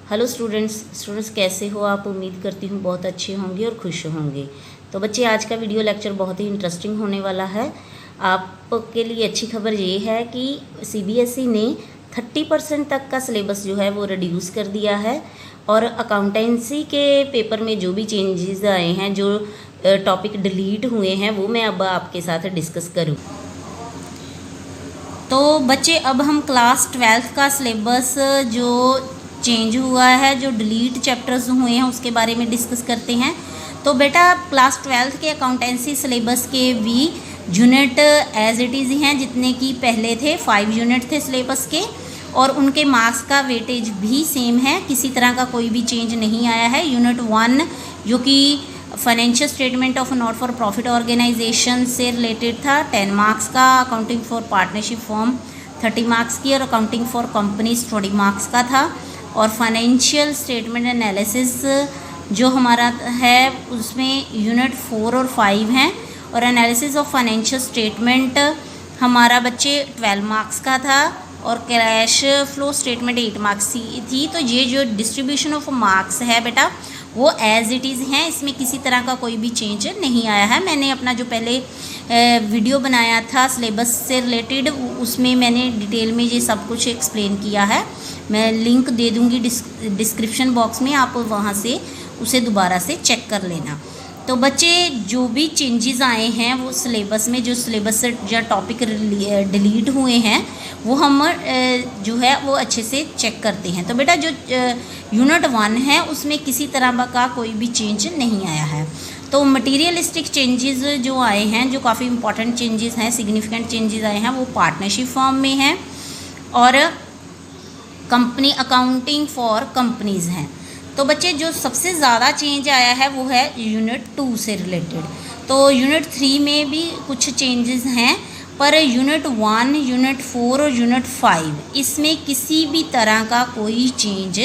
Hello students कैसे हो आप। उम्मीद करती हूँ बहुत अच्छे होंगे और खुश होंगे। तो बच्चे, आज का वीडियो लेक्चर बहुत ही इंटरेस्टिंग होने वाला है। आपके लिए अच्छी खबर ये है कि सीबीएसई ने 30% तक का सिलेबस जो है वो रिड्यूस कर दिया है और अकाउंटेंसी के पेपर में जो भी चेंजेस आए हैं, जो टॉपिक डिलीट हुए हैं, वो मैं अब आपके साथ डिस्कस करूँ। तो बच्चे, अब हम क्लास 12th का सिलेबस जो चेंज हुआ है, जो डिलीट चैप्टर्स हुए हैं, उसके बारे में डिस्कस करते हैं। तो बेटा, क्लास 12th के अकाउंटेंसी सिलेबस के भी यूनिट एज इट इज़ हैं, जितने कि पहले थे। 5 यूनिट थे सिलेबस के और उनके मार्क्स का वेटेज भी सेम है, किसी तरह का कोई भी चेंज नहीं आया है। यूनिट 1 जो कि financial statement of not for profit organisation से रिलेटेड था, 10 मार्क्स का। Accounting for partnership form 30 marks की और अकाउंटिंग फॉर कंपनीज 20 मार्क्स का था। और फाइनेंशियल स्टेटमेंट एनालिसिस जो हमारा है, उसमें यूनिट 4 और 5 हैं। और एनालिसिस ऑफ फाइनेंशियल स्टेटमेंट हमारा बच्चे 12 मार्क्स का था और कैश फ्लो स्टेटमेंट 8 मार्क्स थी। तो ये जो डिस्ट्रीब्यूशन ऑफ मार्क्स है बेटा, वो एज इट इज़ हैं, इसमें किसी तरह का कोई भी चेंज नहीं आया है। मैंने अपना जो पहले वीडियो बनाया था सिलेबस से रिलेटेड, उसमें मैंने डिटेल में ये सब कुछ एक्सप्लेन किया है। मैं लिंक दे दूँगी डिस्क्रिप्शन बॉक्स में, आप वहाँ से उसे दोबारा से चेक कर लेना। तो बच्चे, जो भी चेंजेस आए हैं वो सिलेबस में, जो सिलेबस से जो टॉपिक डिलीट हुए हैं, वो हम जो है वो अच्छे से चेक करते हैं। तो बेटा, जो यूनिट 1 है उसमें किसी तरह का कोई भी चेंज नहीं आया है। तो मटीरियलिस्टिक चेंजेस जो आए हैं, जो काफ़ी इंपॉर्टेंट चेंजेस हैं, सिग्निफिकेंट चेंजेस आए हैं, वो पार्टनरशिप फॉर्म में हैं और कंपनी अकाउंटिंग फॉर कंपनीज़ हैं। तो बच्चे, जो सबसे ज़्यादा चेंज आया है वो है यूनिट 2 से रिलेटेड। तो यूनिट 3 में भी कुछ चेंजेस हैं, पर यूनिट 1, यूनिट 4 और यूनिट 5 इसमें किसी भी तरह का कोई चेंज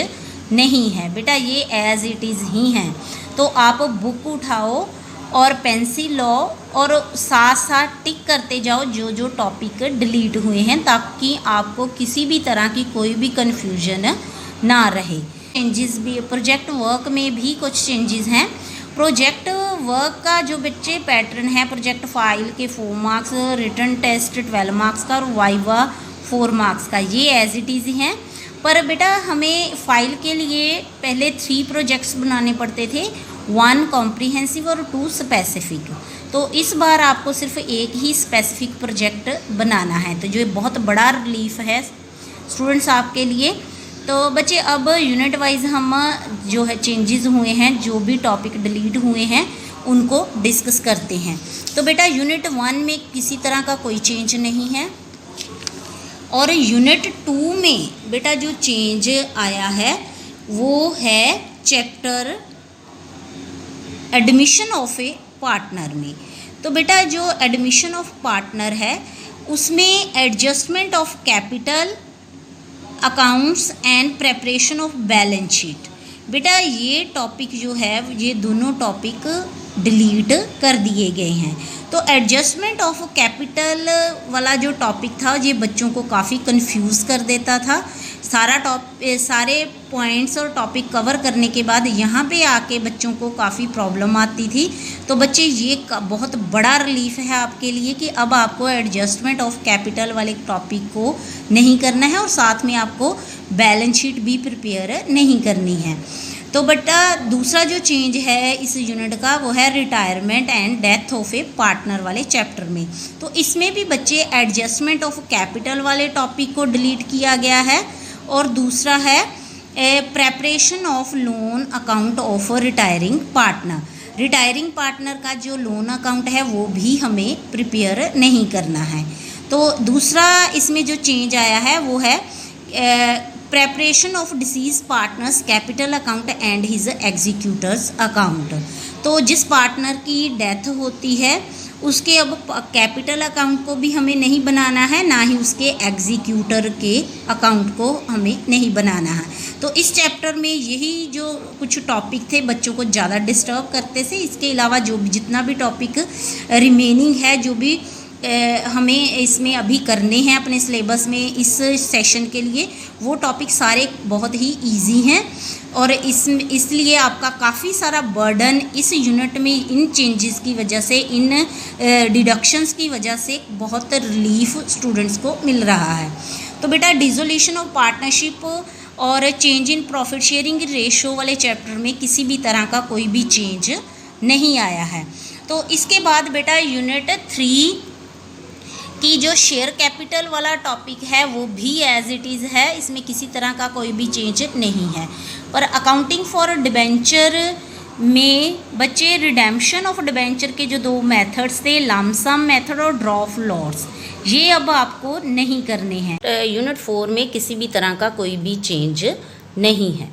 नहीं है बेटा, ये एज इट इज़ ही हैं। तो आप बुक उठाओ और पेंसिल लो और साथ साथ टिक करते जाओ जो जो टॉपिक डिलीट हुए हैं, ताकि आपको किसी भी तरह की कोई भी कन्फ्यूजन ना रहे। चेंजेस भी प्रोजेक्ट वर्क में भी कुछ चेंजेस हैं। प्रोजेक्ट वर्क का जो बच्चे पैटर्न है, प्रोजेक्ट फाइल के 4 मार्क्स, रिटन टेस्ट 12 मार्क्स का और वाइवा 4 मार्क्स का, ये एज इट इज़ हैं। पर बेटा, हमें फ़ाइल के लिए पहले 3 प्रोजेक्ट्स बनाने पड़ते थे, 1 कॉम्प्रिहेंसिव और 2 स्पेसिफिक। तो इस बार आपको सिर्फ एक ही स्पेसिफिक प्रोजेक्ट बनाना है, तो जो बहुत बड़ा रिलीफ है स्टूडेंट्स आपके लिए। तो बच्चे, अब यूनिट वाइज हम जो है चेंजेस हुए हैं, जो भी टॉपिक डिलीट हुए हैं, उनको डिस्कस करते हैं। तो बेटा, यूनिट 1 में किसी तरह का कोई चेंज नहीं है और यूनिट 2 में बेटा जो चेंज आया है वो है chapter admission of A partner में। तो बेटा, जो एडमिशन ऑफ पार्टनर है उसमें adjustment of capital, accounts and preparation of balance sheet, बेटा ये टॉपिक जो है, ये दोनों टॉपिक डिलीट कर दिए गए हैं। तो एडजस्टमेंट ऑफ कैपिटल वाला जो टॉपिक था, ये बच्चों को काफ़ी कंफ्यूज कर देता था। सारे पॉइंट्स और टॉपिक कवर करने के बाद यहाँ पे आके बच्चों को काफ़ी प्रॉब्लम आती थी। तो बच्चे, ये बहुत बड़ा रिलीफ है आपके लिए कि अब आपको एडजस्टमेंट ऑफ कैपिटल वाले टॉपिक को नहीं करना है और साथ में आपको बैलेंस शीट भी प्रिपेयर नहीं करनी है। तो बेटा, दूसरा जो चेंज है इस यूनिट का वो है retirement and death of A partner वाले चैप्टर में। तो इसमें भी बच्चे एडजस्टमेंट ऑफ कैपिटल वाले टॉपिक को डिलीट किया गया है और दूसरा है preparation of loan account of retiring partner. Retiring partner का जो लोन अकाउंट है वो भी हमें प्रिपेयर नहीं करना है। तो दूसरा इसमें जो चेंज आया है वो है preparation of disease partners capital account and his executors account. तो जिस पार्टनर की डेथ होती है उसके अब कैपिटल अकाउंट को भी हमें नहीं बनाना है, ना ही उसके एग्जीक्यूटर के अकाउंट को हमें नहीं बनाना है। तो इस चैप्टर में यही जो कुछ टॉपिक थे बच्चों को ज़्यादा डिस्टर्ब करते थे। इसके अलावा जो भी जितना भी टॉपिक रिमेनिंग है, जो भी हमें इसमें अभी करने हैं अपने सिलेबस में इस सेशन के लिए, वो टॉपिक सारे बहुत ही इजी हैं और इसलिए आपका काफ़ी सारा बर्डन इस यूनिट में इन चेंजेस की वजह से, इन डिडक्शंस की वजह से बहुत रिलीफ स्टूडेंट्स को मिल रहा है। तो बेटा डिसोल्यूशन ऑफ पार्टनरशिप और change in profit sharing ratio वाले चैप्टर में किसी भी तरह का कोई भी चेंज नहीं आया है। तो इसके बाद बेटा यूनिट 3 की जो शेयर कैपिटल वाला टॉपिक है वो भी एज इट इज़ है, इसमें किसी तरह का कोई भी चेंज नहीं है। पर अकाउंटिंग फॉर डिबेंचर में बच्चे रिडेम्पशन ऑफ डिबेंचर के जो 2 मेथड्स थे, लमसम मेथड और ड्रॉ ऑफ लॉट्स, ये अब आपको नहीं करने हैं। यूनिट 4 में किसी भी तरह का कोई भी चेंज नहीं है।